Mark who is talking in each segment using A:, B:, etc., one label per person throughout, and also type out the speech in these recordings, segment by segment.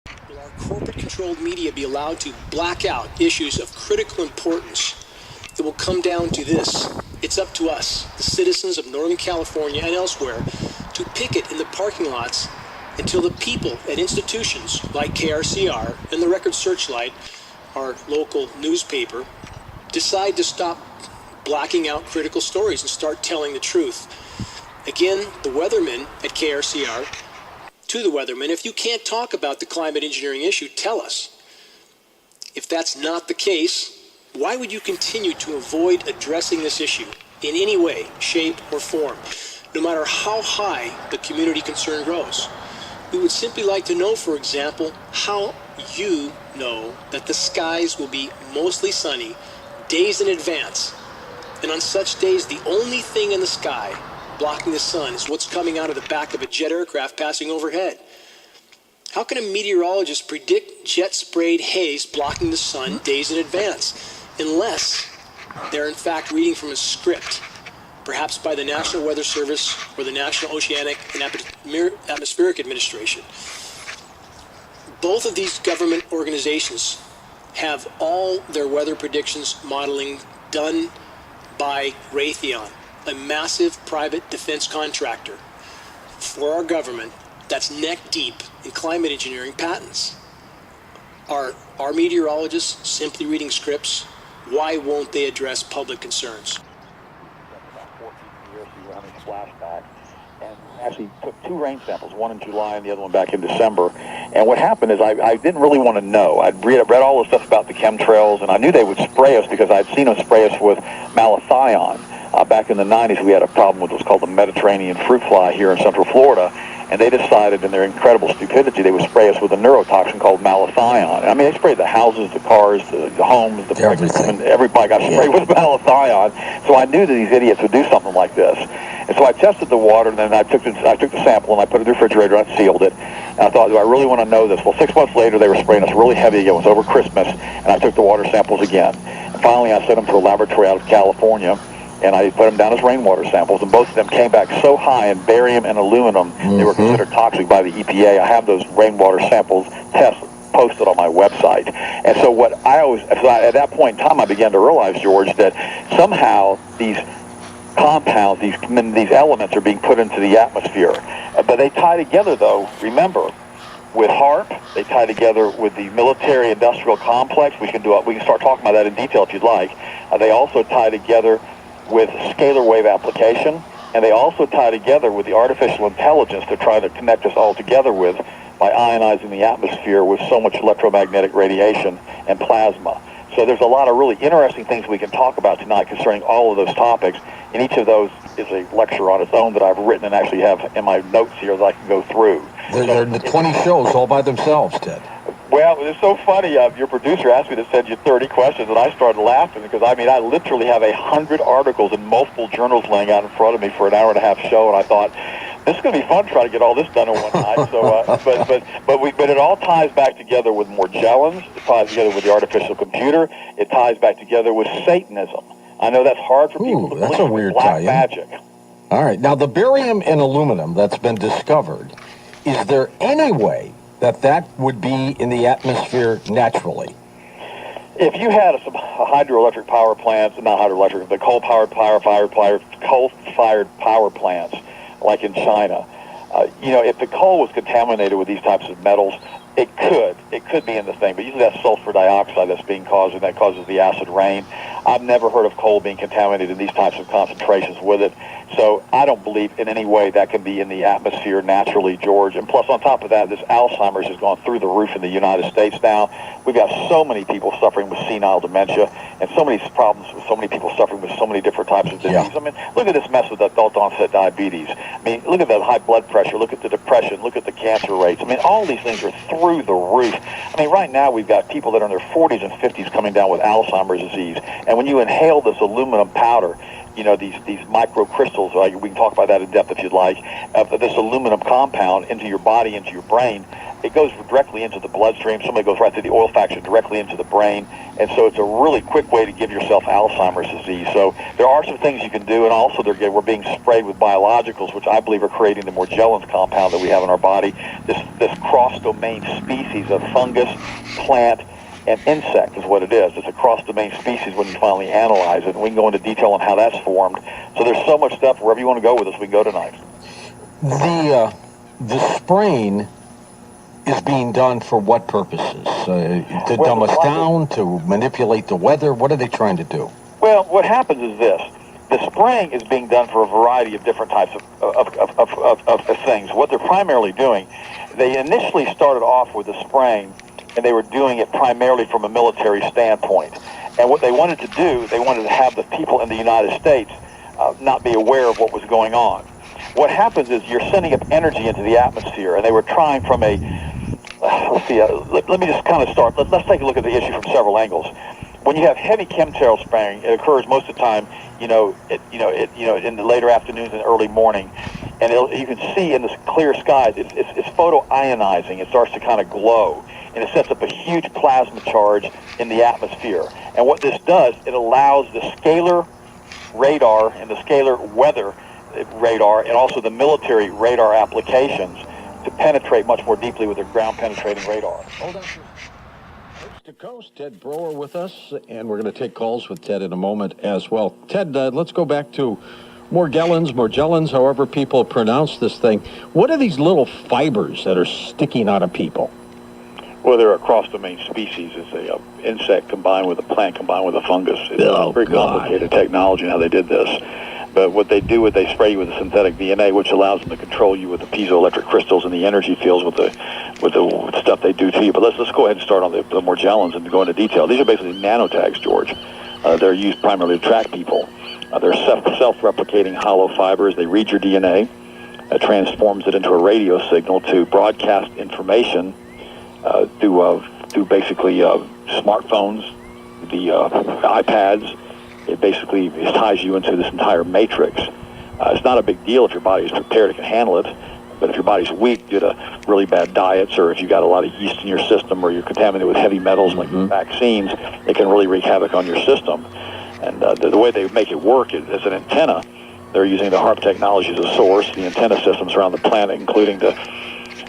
A: Will our corporate-controlled media be allowed to black out issues of critical importance? It will come down to this. It's up to us, the citizens of Northern California and elsewhere, to picket in the parking lots until the people at institutions like KRCR and the Record Searchlight, our local newspaper, decide to stop blacking out critical stories and start telling the truth. Again, the weathermen at KRCR, to the weathermen, if you can't talk about the climate engineering issue, tell us. If that's not the case, why would you continue to avoid addressing this issue in any way, shape, or form, no matter how high the community concern grows? We would simply like to know, for example, how you know that the skies will be mostly sunny days in advance, and on such days the only thing in the sky blocking the sun is what's coming out of the back of a jet aircraft passing overhead. How can a meteorologist predict jet-sprayed haze blocking the sun days in advance, unless they're in fact reading from a script, perhaps by the National Weather Service or the National Oceanic and Atmospheric Administration? Both of these government organizations have all their weather predictions modeling done by Raytheon, a massive private defense contractor for our government that's neck deep in climate engineering patents. Are our meteorologists simply reading scripts? Why won't they address public concerns?
B: About 14 years, we were having flashbacks, and actually took two rain samples, one in July and the other one back in December. And what happened is I didn't really want to know. I'd read all the stuff about the chemtrails, and I knew they would spray us because I'd seen them spray us with malathion. Back in the 90s, we had a problem with what's called the Mediterranean fruit fly here in Central Florida, and they decided in their incredible stupidity they would spray us with a neurotoxin called malathion. I mean, they sprayed the houses, the cars, the homes, the everything. Everybody got sprayed with malathion. So I knew that these idiots would do something like this. And so I tested the water, and then I took the sample, and I put it in the refrigerator, and I sealed it. And I thought, do I really want to know this? Well, 6 months later, they were spraying us really heavy again. It was over Christmas, and I took the water samples again. And finally, I sent them to a laboratory out of California, and I put them down as rainwater samples, and both of them came back so high in barium and aluminum, they were considered toxic by the EPA. I have those rainwater samples tests posted on my website. And so at that point in time, I began to realize, George, that somehow these compounds, these elements are being put into the atmosphere. But they tie together, though, remember, with HAARP, they tie together with the military-industrial complex. We can start talking about that in detail if you'd like. They also tie together with scalar wave application, and they also tie together with the artificial intelligence they're trying to connect us all together with by ionizing the atmosphere with so much electromagnetic radiation and plasma. So there's a lot of really interesting things we can talk about tonight concerning all of those topics, and each of those is a lecture on its own that I've written and actually have in my notes here that I can go through.
C: They're the 20 shows all by themselves, Ted.
B: Well, it's so funny. Your producer asked me to send you 30 questions, and I started laughing because, I literally have 100 articles in multiple journals laying out in front of me for an hour-and-a-half show, and I thought, this is going to be fun trying to get all this done in one night. So, but it all ties back together with Morgellons. It ties together with the artificial computer. It ties back together with Satanism. I know that's hard for people to believe.
C: That's a weird
B: black magic.
C: All right. Now, the barium and aluminum that's been discovered, is there any way that would be in the atmosphere naturally?
B: If you had some hydroelectric power plants, not hydroelectric, the coal-fired power plants, like in China, if the coal was contaminated with these types of metals, it could be in the thing, but usually that's sulfur dioxide that's being caused, and that causes the acid rain. I've never heard of coal being contaminated in these types of concentrations with it, so I don't believe in any way that can be in the atmosphere naturally, George. And plus, on top of that, this Alzheimer's has gone through the roof in the United States now. We've got so many people suffering with senile dementia, and so many problems with so many people suffering with so many different types of disease.
C: Yeah.
B: Look at this mess with adult onset diabetes. Look at the high blood pressure. Look at the depression. Look at the cancer rates. All these things are through the roof. Right now we've got people that are in their 40s and 50s coming down with Alzheimer's disease. And when you inhale this aluminum powder, these microcrystals, we can talk about that in depth if you'd like, of this aluminum compound into your body, into your brain, it goes directly into the bloodstream. Somebody goes right through the olfaction directly into the brain. And so it's a really quick way to give yourself Alzheimer's disease. So there are some things you can do, and also we're being sprayed with biologicals, which I believe are creating the Morgellons compound that we have in our body. This cross-domain species of fungus, plant, and insect is what it is. It's a cross-domain species when you finally analyze it. And we can go into detail on how that's formed. So there's so much stuff. Wherever you want to go with us, we can go tonight.
C: The spraying is being done for what purposes? To dumb us down, to manipulate the weather? What are they trying to do?
B: Well, what happens is this. The spraying is being done for a variety of different types of things. What they're primarily doing, they initially started off with the spraying, and they were doing it primarily from a military standpoint. And what they wanted to do, they wanted to have the people in the United States not be aware of what was going on. What happens is you're sending up energy into the atmosphere, and they were trying from a, let me just kind of start. Let's take a look at the issue from several angles. When you have heavy chemtrail spraying, it occurs most of the time, in the later afternoons and early morning, and you can see in the clear skies, it's photoionizing. It starts to kind of glow, and it sets up a huge plasma charge in the atmosphere. And what this does, it allows the scalar radar and the scalar weather radar, and also the military radar applications, to penetrate much more deeply with their ground-penetrating radar.
C: Hold on. Coast to Coast, Ted Broer with us, and we're going to take calls with Ted in a moment as well. Ted, let's go back to Morgellons, however people pronounce this thing. What are these little fibers that are sticking out of people?
B: Well, they're a cross-domain species. It's an insect combined with a plant combined with a fungus. It's a very complicated technology and how they did this. But what they do is they spray you with a synthetic DNA, which allows them to control you with the piezoelectric crystals and the energy fields with the stuff they do to you. But let's go ahead and start on the Morgellons and go into detail. These are basically nanotags, George. They're used primarily to track people. They're self-replicating hollow fibers. They read your DNA, transforms it into a radio signal to broadcast information through basically smartphones, the iPads. It basically ties you into this entire matrix. It's not a big deal if your body is prepared, it can handle it. But if your body's weak due to really bad diets, or if you've got a lot of yeast in your system, or you're contaminated with heavy metals like vaccines, it can really wreak havoc on your system. And the way they make it work is as an antenna. They're using the HARP technology as a source, the antenna systems around the planet, including the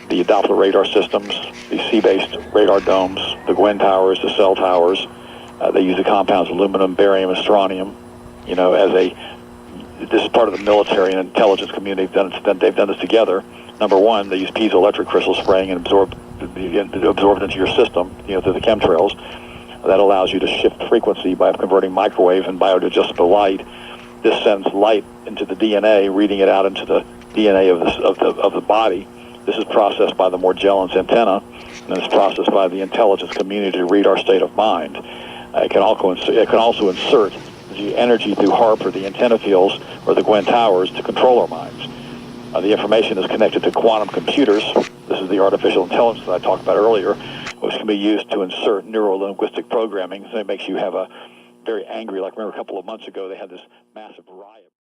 B: Doppler radar systems, the sea-based radar domes, the Gwen towers, the cell towers. They use the compounds aluminum, barium, and strontium. This is part of the military and intelligence community. They've done this together. Number one, they use piezoelectric crystal spraying and absorb it into your system, through the chemtrails. That allows you to shift frequency by converting microwave and biodigestible light. This sends light into the DNA, reading it out into the DNA of the body. This is processed by the Morgellons antenna, and it's processed by the intelligence community to read our state of mind. It can also insert the energy through HARP or the antenna fields or the Gwen towers to control our minds. The information is connected to quantum computers. This is the artificial intelligence that I talked about earlier, which can be used to insert neuro-linguistic programming. So it makes you have a very angry, like remember a couple of months ago they had this massive riot.